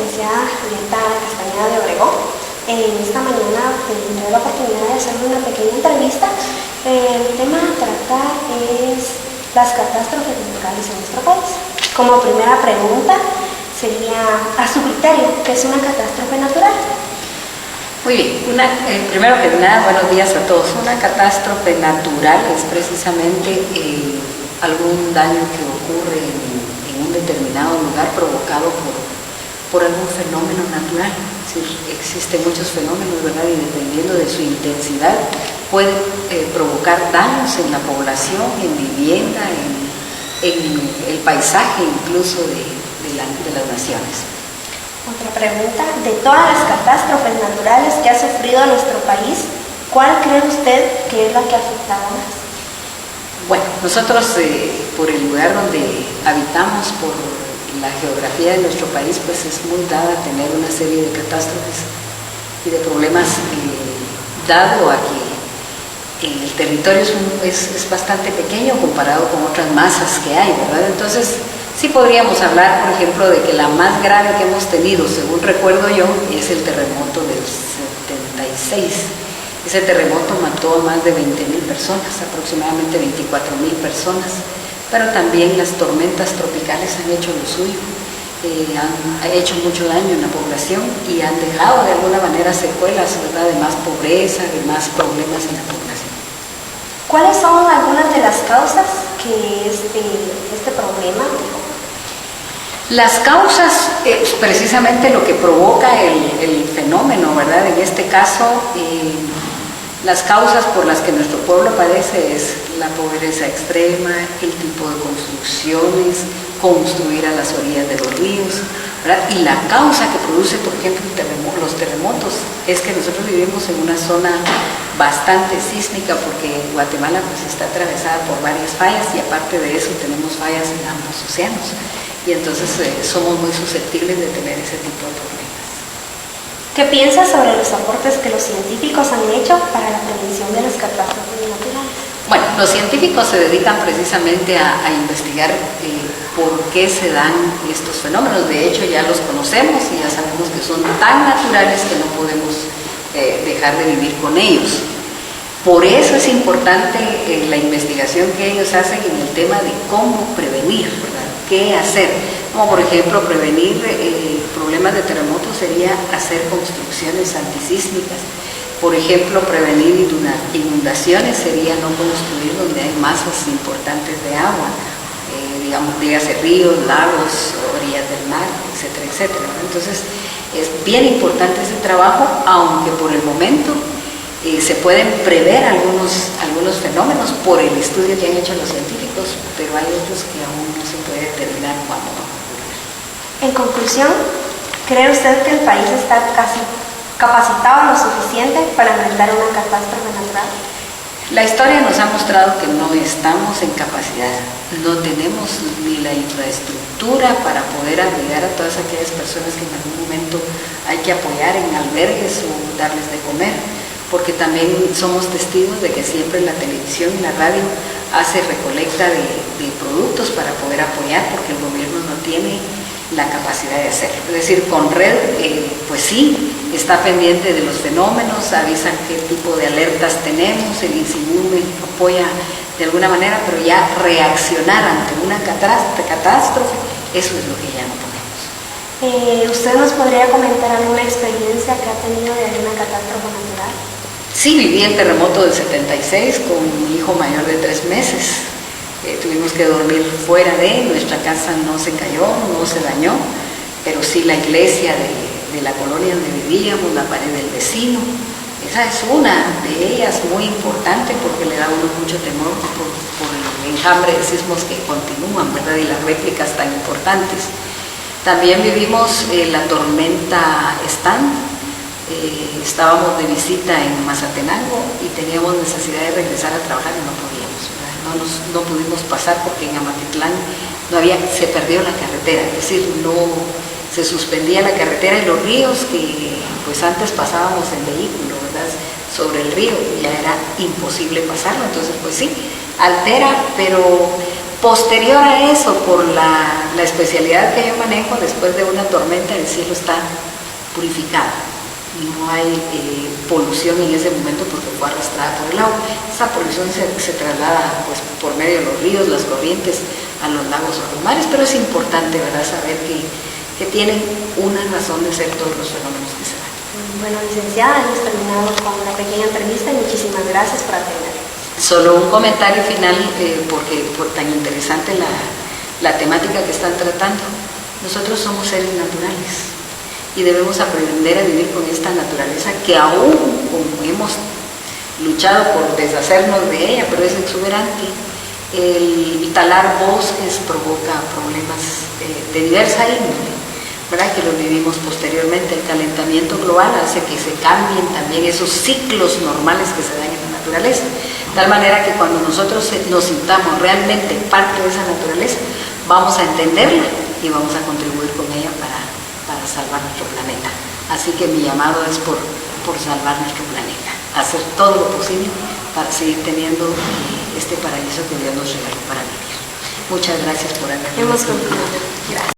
licenciada Julieta Castañeda de Obregón. En esta mañana tendré la oportunidad de hacerle una pequeña entrevista. El tema a tratar es las catástrofes naturales en nuestro país. Como primera pregunta sería, a su criterio, ¿qué es una catástrofe natural? Muy bien, primero que nada, buenos días a todos. Una catástrofe natural es precisamente algún daño que ocurre en un determinado lugar provocado por algún fenómeno natural. Es decir, existen muchos fenómenos, ¿verdad? Y dependiendo de su intensidad pueden provocar daños en la población, en vivienda, en el paisaje incluso de las naciones. Otra pregunta, de todas las catástrofes naturales que ha sufrido nuestro país, ¿cuál cree usted que es la que ha afectado más? Bueno, nosotros por el lugar donde habitamos, por la geografía de nuestro país, pues es muy dada tener una serie de catástrofes y de problemas, dado a que el territorio es bastante pequeño comparado con otras masas que hay, ¿verdad? Entonces, sí podríamos hablar, por ejemplo, de que la más grave que hemos tenido, según recuerdo yo, es el terremoto del 76. Ese terremoto mató a más de 20.000 personas, aproximadamente 24.000 personas, pero también las tormentas tropicales han hecho lo suyo, han hecho mucho daño en la población y han dejado de alguna manera secuelas, ¿verdad?, de más pobreza, de más problemas en la población. ¿Cuáles son algunas de las causas que este problema dejó? Las causas es precisamente lo que provoca el fenómeno, ¿verdad? En este caso, las causas por las que nuestro pueblo padece es la pobreza extrema, el tipo de construcciones, construir a las orillas de los ríos, ¿verdad? Y la causa que produce, por ejemplo, los terremotos es que nosotros vivimos en una zona bastante sísmica porque Guatemala pues está atravesada por varias fallas y aparte de eso tenemos fallas en ambos océanos y entonces somos muy susceptibles de tener ese tipo de problemas. ¿Qué piensas sobre los aportes que los científicos han hecho para la prevención de las catástrofes naturales? Bueno, los científicos se dedican precisamente a investigar por qué se dan estos fenómenos. De hecho, ya los conocemos y ya sabemos que son tan naturales que no podemos dejar de vivir con ellos. Por eso es importante la investigación que ellos hacen en el tema de cómo prevenir, ¿verdad? ¿Qué hacer? Como por ejemplo, prevenir problemas de terremotos sería hacer construcciones antisísmicas. Por ejemplo, prevenir inundaciones sería no construir donde hay masas importantes de agua, digamos, dígase ríos, lagos, orillas del mar, etcétera, etcétera. Entonces, es bien importante ese trabajo, aunque por el momento se pueden prever algunos fenómenos por el estudio que han hecho los científicos, pero hay otros que aún no se puede determinar cuándo van a ocurrir. En conclusión, ¿cree usted que el país está casi capacitado lo suficiente para enfrentar una catástrofe natural? La historia nos ha mostrado que no estamos en capacidad, no tenemos ni la infraestructura para poder abrigar a todas aquellas personas que en algún momento hay que apoyar en albergues o darles de comer, porque también somos testigos de que siempre la televisión y la radio hace recolecta de productos para poder apoyar, porque el gobierno no tiene la capacidad de hacerlo. Es decir, con red, pues sí, está pendiente de los fenómenos, avisan qué tipo de alertas tenemos, el INSIMUME apoya de alguna manera, pero ya reaccionar ante una catástrofe, eso es lo que ya no podemos. ¿Usted nos podría comentar alguna experiencia que ha tenido de alguna catástrofe natural? Sí, viví el terremoto del 76 con mi hijo mayor de 3 meses. Tuvimos que dormir fuera nuestra casa no se cayó, no se dañó, pero sí la iglesia de la colonia donde vivíamos, la pared del vecino. Esa es una de ellas muy importante porque le da a uno mucho temor por el enjambre de sismos que continúan, ¿verdad? Y las réplicas tan importantes. También vivimos la tormenta Stan. Estábamos de visita en Mazatenango y teníamos necesidad de regresar a trabajar y no podíamos, ¿verdad? No pudimos pasar porque en Amatitlán se perdió la carretera, es decir, se suspendía la carretera y los ríos que pues antes pasábamos en vehículo, ¿verdad?, sobre el río, ya era imposible pasarlo. Entonces pues sí, altera, pero Posterior a eso, por la especialidad que yo manejo, después de una tormenta el cielo está purificado. No hay polución en ese momento porque fue arrastrada por el agua. Esa polución se traslada pues, por medio de los ríos, las corrientes, a los lagos o a los mares, pero es importante, ¿verdad?, saber que tienen una razón de ser todos los fenómenos que se dan. Bueno, licenciada, hemos terminado con la pequeña entrevista y muchísimas gracias por atender. Solo un comentario final, porque por tan interesante la temática que están tratando. Nosotros somos seres naturales y debemos aprender a vivir con esta naturaleza que aún como hemos luchado por deshacernos de ella, pero es exuberante. El talar bosques provoca problemas de diversa índole, ¿verdad?, que lo vivimos posteriormente. El calentamiento global hace que se cambien también esos ciclos normales que se dan en la naturaleza, de tal manera que cuando nosotros nos sintamos realmente parte de esa naturaleza, vamos a entenderla y vamos a contribuir con ella para salvar nuestro planeta. Así que mi llamado es por salvar nuestro planeta, hacer todo lo posible para seguir teniendo este paraíso que Dios nos regaló para vivir. Muchas gracias por haberme. Hemos concluido. Gracias.